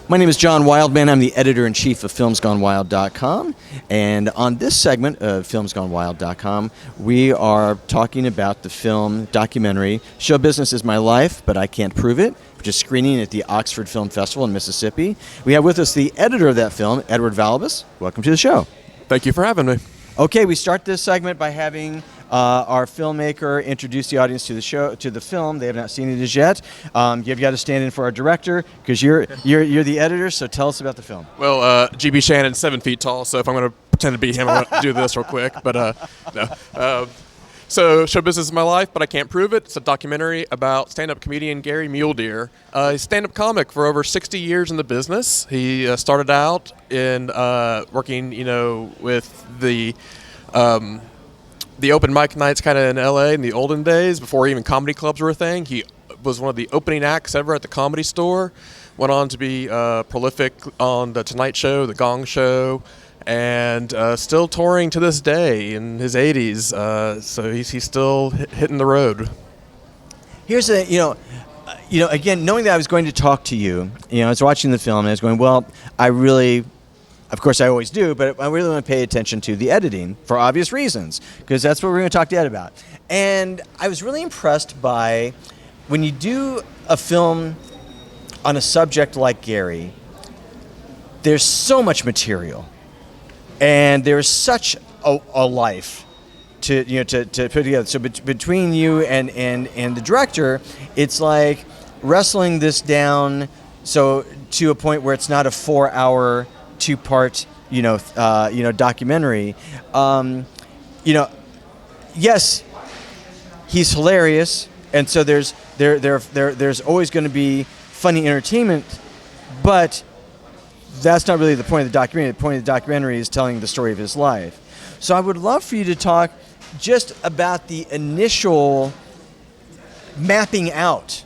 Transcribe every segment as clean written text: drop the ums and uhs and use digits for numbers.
My name is John Wildman. I'm the editor-in-chief of FilmsGoneWild.com. And on this segment of FilmsGoneWild.com, we are talking about the film documentary, Show Business is My Life, But I Can't Prove It, which is screening at the Oxford Film Festival in Mississippi. We have with us the editor of that film, Edward Valibus. Welcome to the show. Thank you for having me. Okay, we start this segment by having our filmmaker introduce the audience to the film. They have not seen it as yet. You've got to stand in for our director because you're the editor. So tell us about the film. Well, GB Shannon's 7 feet tall, so if I'm going to pretend to be him, I'm going to do this real quick. But no. So, Show Business is My Life, But I Can't Prove It. It's a documentary about stand-up comedian Gary Muledeer. He's a stand-up comic for over 60 years in the business. He started out in working, with the open mic nights kind of in L.A. in the olden days, before even comedy clubs were a thing. He was one of the opening acts ever at the Comedy Store. Went on to be prolific on The Tonight Show, The Gong Show, and still touring to this day in his 80s. So he's still hitting the road. Here's again, knowing that I was going to talk to you, I was watching the film and I was going, well, of course I always do, but I really want to pay attention to the editing for obvious reasons, because that's what we're going to talk to Ed about. And I was really impressed by when you do a film on a subject like Gary, there's so much material. And there's such a life to put together. So between you and the director, it's like wrestling this down to a point where it's not a 4-hour, 2-part documentary. Yes, he's hilarious, and so there's always going to be funny entertainment, but that's not really the point of the documentary. The point of the documentary is telling the story of his life. So I would love for you to talk just about the initial mapping out,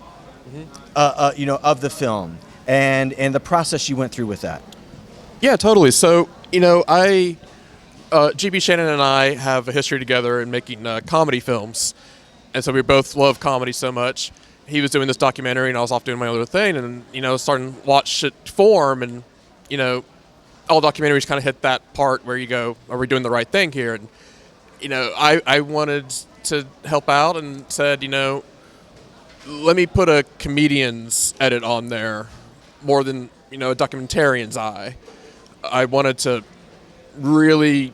of the film and the process you went through with that. Yeah, totally. So, GB Shannon and I have a history together in making comedy films, and so we both love comedy so much. He was doing this documentary, and I was off doing my other thing, and starting to watch it form, and all documentaries kind of hit that part where you go, are we doing the right thing here? And, I wanted to help out and said, let me put a comedian's edit on there more than, a documentarian's eye. I wanted to really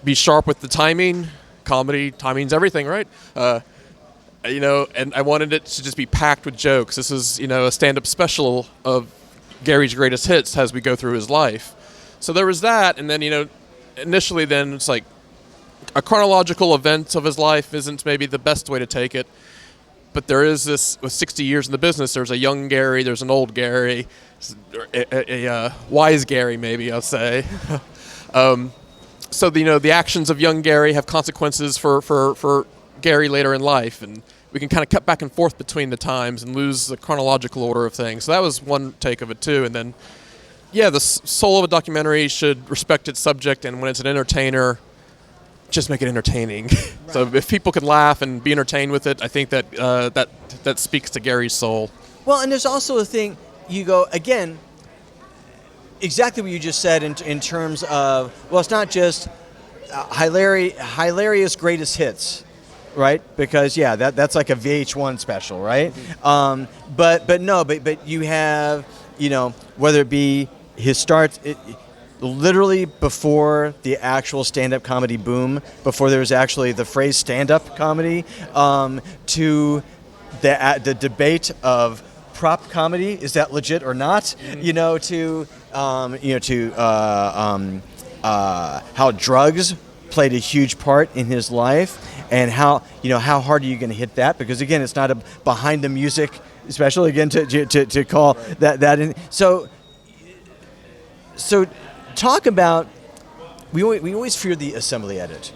be sharp with the timing. Comedy, timing's everything, right? And I wanted it to just be packed with jokes. This is, a stand-up special of Gary's greatest hits as we go through his life. So there was that, and then, initially then it's like a chronological event of his life isn't maybe the best way to take it, but there is this, with 60 years in the business, there's a young Gary, there's an old Gary, a wise Gary maybe, I'll say. So, the actions of young Gary have consequences for Gary later in life, and we can kind of cut back and forth between the times and lose the chronological order of things. So that was one take of it too. And then, the soul of a documentary should respect its subject, and when it's an entertainer, just make it entertaining. Right. So if people can laugh and be entertained with it, I think that that speaks to Gary's soul. Well, and there's also a thing, you go, again, exactly what you just said in terms of, well, it's not just hilarious greatest hits. Right, because that's like a VH1 special, right? Mm-hmm. But you have, whether it be his start, literally before the actual stand-up comedy boom, before there was actually the phrase stand-up comedy, to the debate of prop comedy, is that legit or not? Mm-hmm. To how drugs played a huge part in his life. And how hard are you going to hit that? Because again, it's not a behind the music special. Again, to call that in. So talk about. We always fear the assembly edit,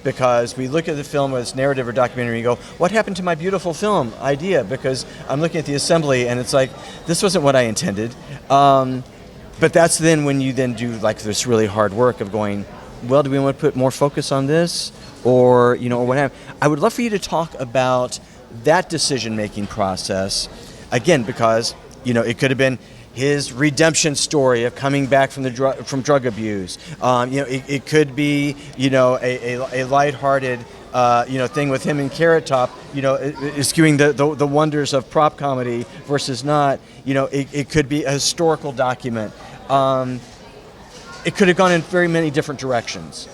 because we look at the film whether it's narrative or documentary and you go, what happened to my beautiful film idea? Because I'm looking at the assembly and it's like, this wasn't what I intended. But that's then when you then do like this really hard work of going, well, do we want to put more focus on this? Or what have you. I would love for you to talk about that decision-making process, again, because, it could have been, his redemption story of coming back from from drug abuse. It could be a lighthearted thing with him and Carrot Top, eschewing the wonders of prop comedy versus not. It could be a historical document. It could have gone in very many different directions,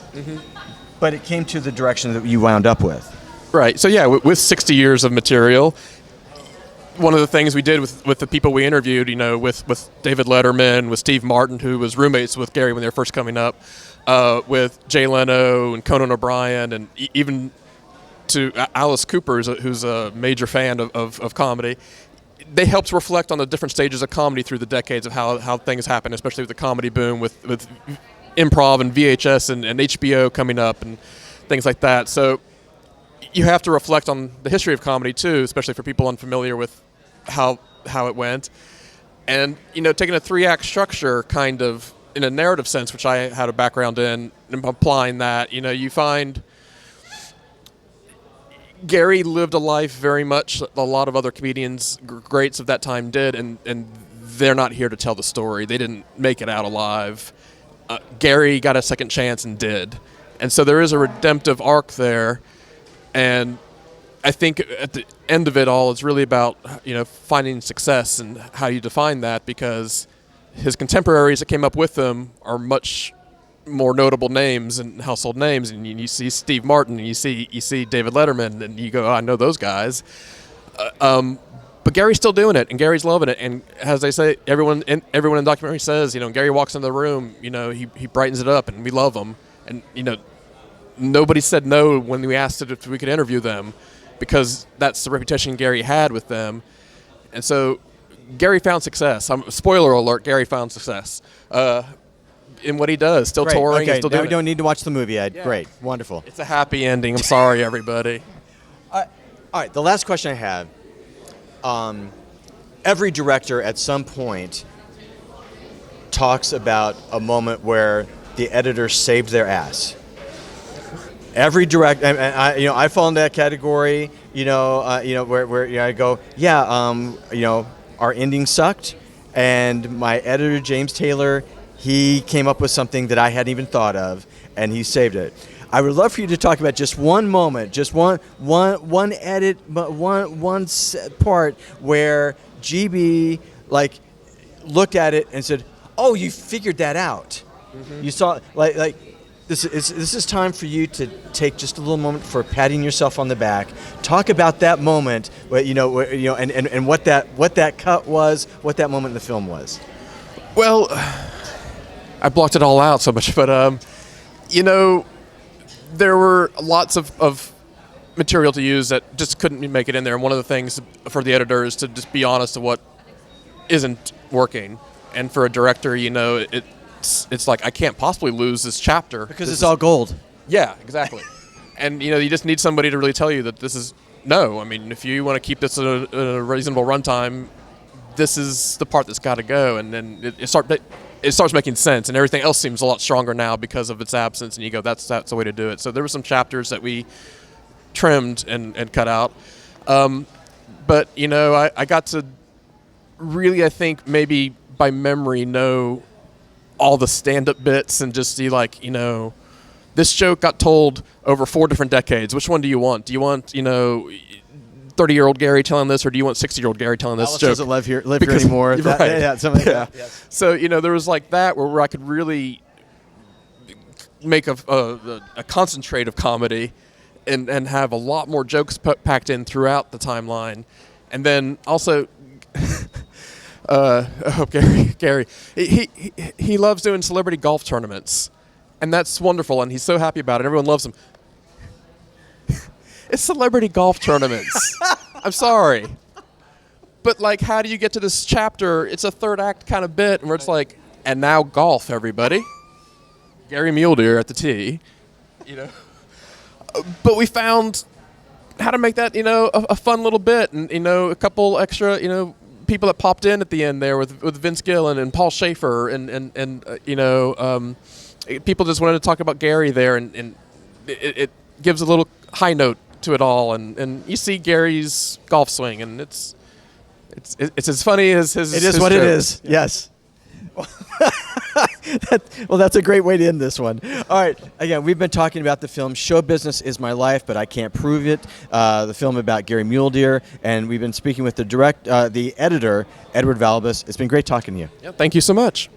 but it came to the direction that you wound up with. Right. So yeah, with 60 years of material, one of the things we did with the people we interviewed, with David Letterman, with Steve Martin, who was roommates with Gary when they were first coming up, with Jay Leno and Conan O'Brien, and even to Alice Cooper, who's a major fan of comedy. They helped reflect on the different stages of comedy through the decades of how things happen, especially with the comedy boom, with improv and VHS and HBO coming up and things like that. So you have to reflect on the history of comedy too, especially for people unfamiliar with how it went. And taking a 3-act structure kind of in a narrative sense, which I had a background in, and applying that, you find Gary lived a life very much a lot of other comedians, greats of that time did, and they're not here to tell the story. They didn't make it out alive. Gary got a second chance and did. And so there is a redemptive arc there. And I think at the end of it all, it's really about, finding success and how you define that, because his contemporaries that came up with him are much more notable names and household names, and you see Steve Martin, and you see David Letterman, and you go, oh, I know those guys. But Gary's still doing it, and Gary's loving it. And as they say, everyone in the documentary says, Gary walks into the room, he brightens it up, and we love him. And nobody said no when we asked if we could interview them, because that's the reputation Gary had with them. And so Gary found success. Spoiler alert: Gary found success. In what he does, still touring, okay, still now doing we don't need to watch the movie, Ed. Yeah. Great, wonderful. It's a happy ending. I'm sorry, everybody. All right, the last question I have. Every director at some point talks about a moment where the editor saved their ass. Every director, and I fall into that category. Where I go, our ending sucked, and my editor James Taylor. He came up with something that I hadn't even thought of, and he saved it. I would love for you to talk about just one moment, just one edit, but one part where GB looked at it and said, "Oh, you figured that out. Mm-hmm. You saw like this is time for you to take just a little moment for patting yourself on the back. Talk about that moment, and what that cut was, what that moment in the film was." Well, I blocked it all out so much, but there were lots of material to use that just couldn't make it in there. And one of the things for the editor is to just be honest to what isn't working. And for a director, it's like, I can't possibly lose this chapter. Because it's all gold. Yeah, exactly. And, you just need somebody to really tell you that this is, no. I mean, if you want to keep this at a reasonable runtime, this is the part that's got to go. And then it starts making sense, and everything else seems a lot stronger now because of its absence, and you go, that's the way to do it. So there were some chapters that we trimmed and cut out. But, I got to really, I think, maybe by memory know all the stand-up bits and just see, this joke got told over 4 different decades. Which one do you want? Do you want, 30-year-old Gary telling this, or do you want 60-year-old Gary telling this Alice joke? Doesn't live here anymore. Right. Yeah. Yes. So there was that where I could really make a concentrate of comedy, and have a lot more jokes packed in throughout the timeline, and then also. Gary, he loves doing celebrity golf tournaments, and that's wonderful, and he's so happy about it. Everyone loves him. It's celebrity golf tournaments. I'm sorry. But, how do you get to this chapter? It's a third act kind of bit where it's like, and now golf, everybody. Gary Mule Deer at the tee. But we found how to make that, a fun little bit. And, a couple extra, people that popped in at the end there with Vince Gill and Paul Schaefer. And people just wanted to talk about Gary there. And it gives a little high note to it all, and you see Gary's golf swing, and it's It's as funny as his. It is his what it joke. is. Yes. Well, that's a great way to end this one. All right. Again, we've been talking about the film Show Business is My Life, but I Can't Prove It, the film about Gary Muledeer, and we've been speaking with the editor, Edward Valibus. It's been great talking to you. Yeah, thank you so much.